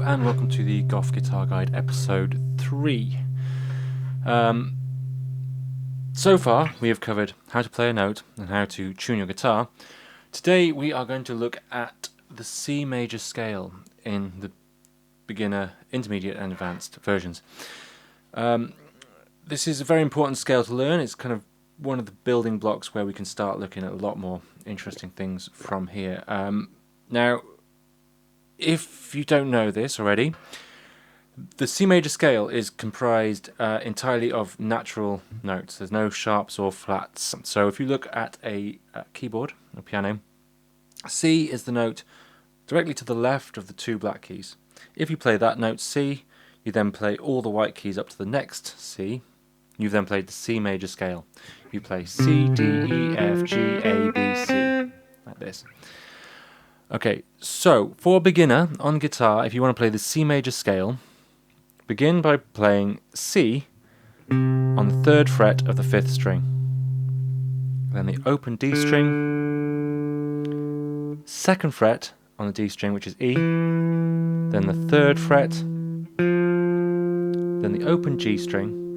and welcome to the Gough Guitar Guide episode 3. So far we have covered how to play a note and how to tune your guitar. Today we are going to look at the C major scale in the beginner, intermediate and advanced versions. This is a very important scale to learn. It's kind of one of the building blocks where we can start looking at a lot more interesting things from here. Now, if you don't know this already, the C major scale is comprised entirely of natural notes. There's no sharps or flats. So if you look at a keyboard, a piano, C is the note directly to the left of the two black keys. If you play that note C, you then play all the white keys up to the next C. You've then played the C major scale. You play C, D, E, F, G, A, B, C, like this. Okay, so for a beginner on guitar, if you want to play the C major scale, begin by playing C on the 3rd fret of the 5th string. Then the open D string, 2nd fret on the D string, which is E, then the 3rd fret, then the open G string,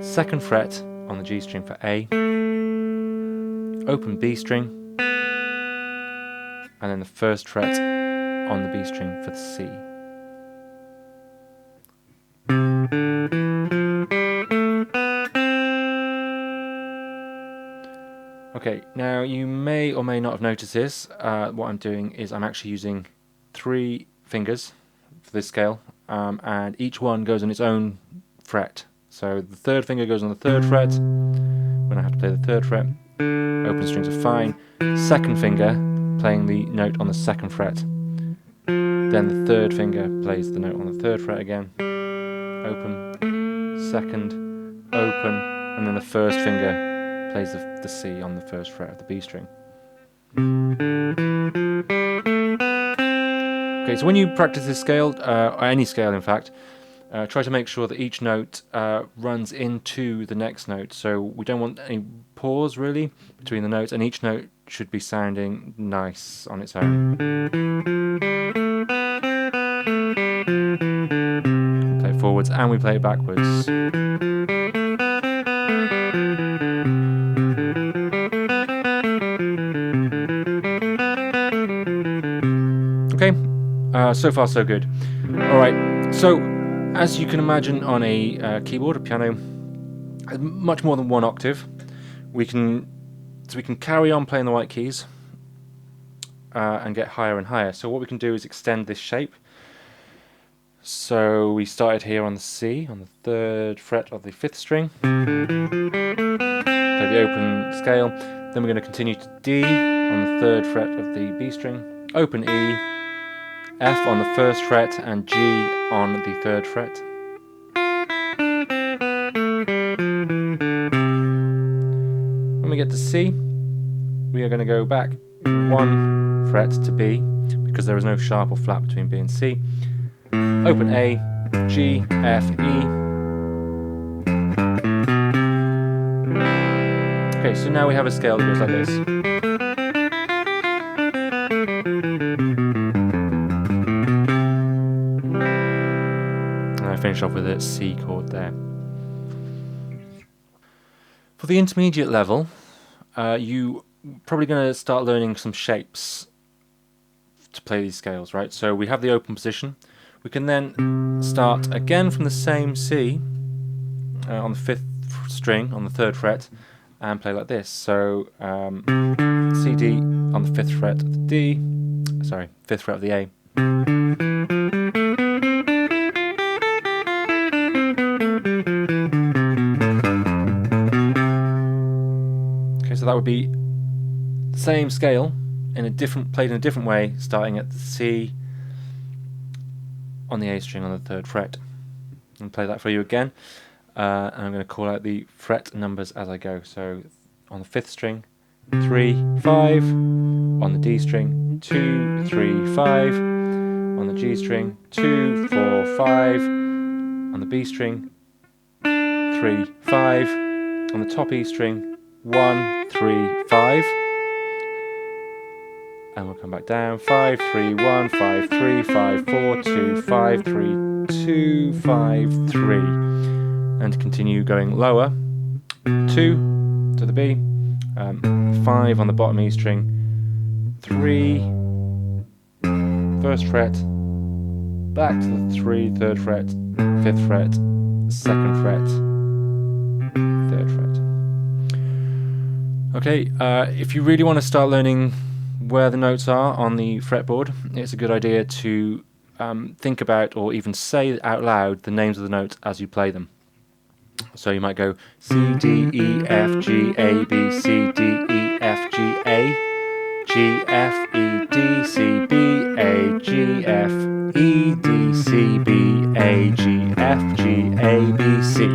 2nd fret on the G string for A, open B string, and then the 1st fret on the B string for the C. Okay, now you may or may not have noticed this. What I'm doing is I'm actually using 3 fingers for this scale, and each one goes on its own fret. So the 3rd finger goes on the 3rd fret when I have to play the 3rd fret. Open strings are fine. 2nd finger playing the note on the 2nd fret. Then the 3rd finger plays the note on the 3rd fret again. Open, 2nd, open, and then the 1st finger plays the C on the 1st fret of the B string. Okay, so when you practice this scale, or any scale in fact, try to make sure that each note runs into the next note. So we don't want any pause really between the notes, and each note should be sounding nice on its own. Play it forwards and we play it backwards. Okay, so far so good. Alright, so as you can imagine on a keyboard, a piano, much more than one octave. We can carry on playing the white keys and get higher and higher. So what we can do is extend this shape. So we started here on the C, on the 3rd fret of the 5th string. Play the open scale. Then we're going to continue to D on the 3rd fret of the B string. Open E, F on the 1st fret, and G on the 3rd fret. When we get to C, we are going to go back 1 fret to B, because there is no sharp or flat between B and C. Open A, G, F, E. Okay, so now we have a scale that goes like this. And I finish off with a C chord there. For the intermediate level, you probably going to start learning some shapes to play these scales, right? So we have the open position. We can then start again from the same C on the 5th string on the 3rd fret and play like this. So C, D on the 5th fret of the D, 5th fret of the A. Okay, so that would be the same scale played in a different way, starting at the C on the A string on the 3rd fret. And play that for you again. And I'm going to call out the fret numbers as I go. So on the 5th string, 3, 5. On the D string, 2, 3, 5. On the G string, 2, 4, 5. On the B string, 3, 5. On the top E string, 1, 3, 5. and we'll come back down. 5, 3, 1, 5, 3, 5, 4, 2, 5, 3, 2, 5, 3, and continue going lower. 2 to the B, 5 on the bottom E string, 3, first fret, back to the 3, third fret, 5th fret, 2nd fret, 3rd fret. Okay, if you really want to start learning where the notes are on the fretboard, it's a good idea to think about or even say out loud the names of the notes as you play them. So you might go C, D, E, F, G, A, B, C, D, E, F, G, A, G, F, E, D, C, B, A, G, F, E, D, C, B, A, G, F, G, A, B, C.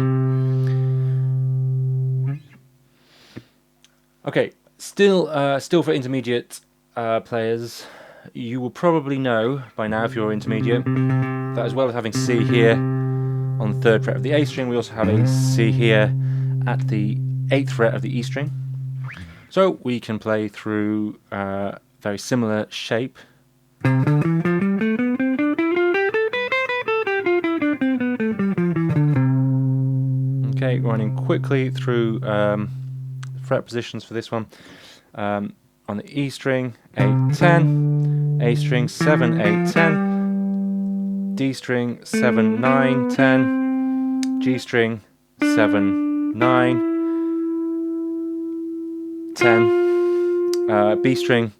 Okay, still for intermediate players, you will probably know by now, if you're intermediate, that as well as having C here on the 3rd fret of the A string, we also have a C here at the 8th fret of the E string. So we can play through very similar shape. Okay, running quickly through fret positions for this one. On the E string, 8, 10, A string, 7, 8, 10, D string, 7, 9, 10, G string, 7, 9, 10, B string,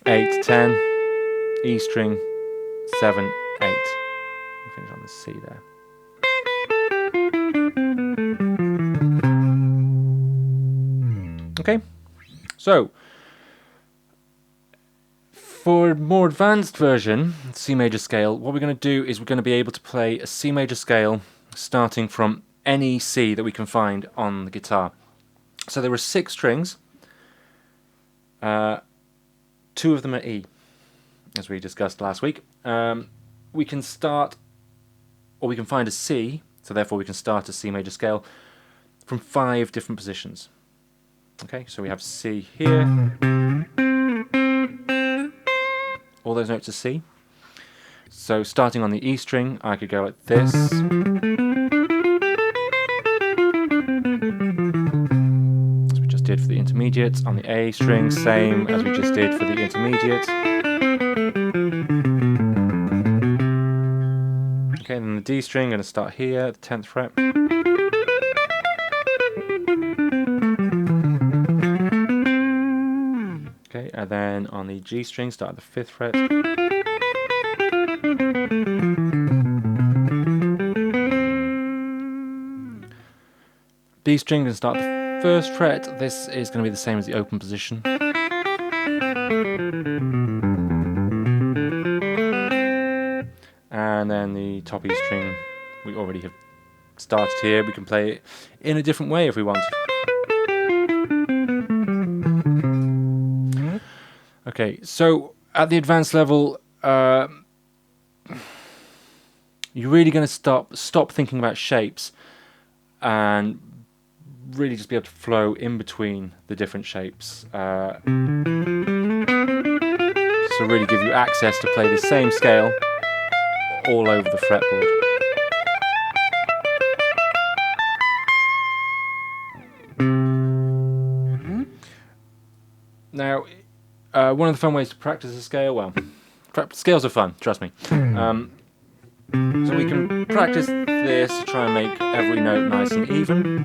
8, 10, E string, 7, 8. We'll finish on the C there. Okay, so for a more advanced version, C major scale, what we're going to do is we're going to be able to play a C major scale starting from any C that we can find on the guitar. So there are 6 strings, 2 of them are E, as we discussed last week. We can start, or we can find a C, so therefore we can start a C major scale from 5 different positions. Okay, so we have C here. All those notes are C. So starting on the E string, I could go like this. As we just did for the intermediate. On the A string, same as we just did for the intermediate. Okay, then the D string, I'm going to start here at the 10th fret. Okay, and then on the G string, start at the 5th fret. D string, going to start the 1st fret. This is going to be the same as the open position. And then the top E string, we already have started here. We can play it in a different way if we want. Okay, so at the advanced level, you're really going to stop thinking about shapes and really just be able to flow in between the different shapes. So really give you access to play the same scale all over the fretboard. Now, one of the fun ways to practice a scale, well, scales are fun, trust me. So we can practice this to try and make every note nice and even.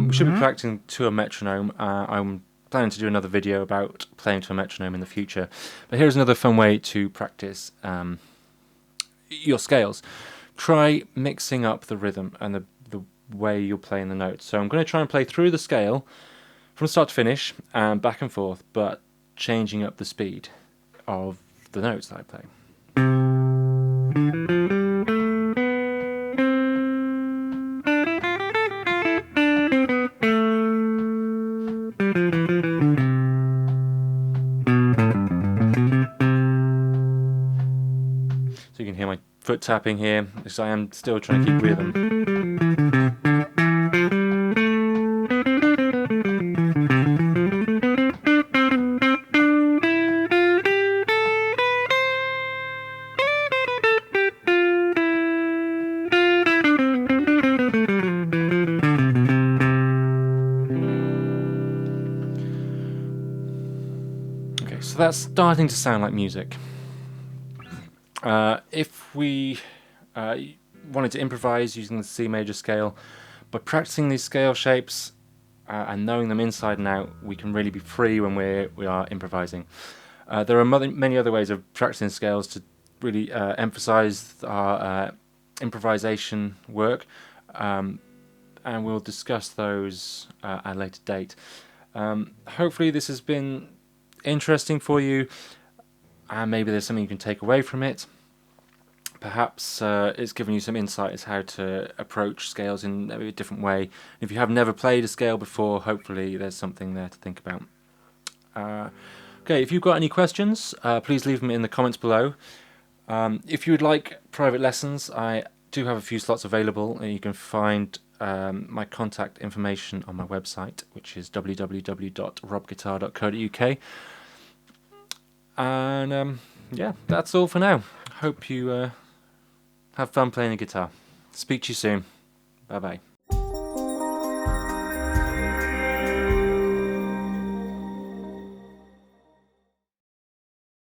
We should be practicing to a metronome. I'm planning to do another video about playing to a metronome in the future. But here's another fun way to practice your scales. Try mixing up the rhythm and the way you're playing the notes. So I'm going to try and play through the scale from start to finish and back and forth, but changing up the speed of the notes that I play. So you can hear my foot tapping here, because I am still trying to keep rhythm. Okay, so that's starting to sound like music. If we wanted to improvise using the C major scale, by practicing these scale shapes and knowing them inside and out, we can really be free when we are improvising. There are many other ways of practicing scales to really emphasize our improvisation work, and we'll discuss those at a later date. Hopefully this has been interesting for you, and maybe there's something you can take away from it. Perhaps it's given you some insight as how to approach scales in maybe a different way. If you have never played a scale before, hopefully there's something there to think about. Okay, if you've got any questions, please leave them in the comments below. If you would like private lessons, I do have a few slots available, and you can find my contact information on my website, which is www.robguitar.co.uk. And yeah, that's all for now. Hope you have fun playing the guitar. Speak to you soon. Bye bye.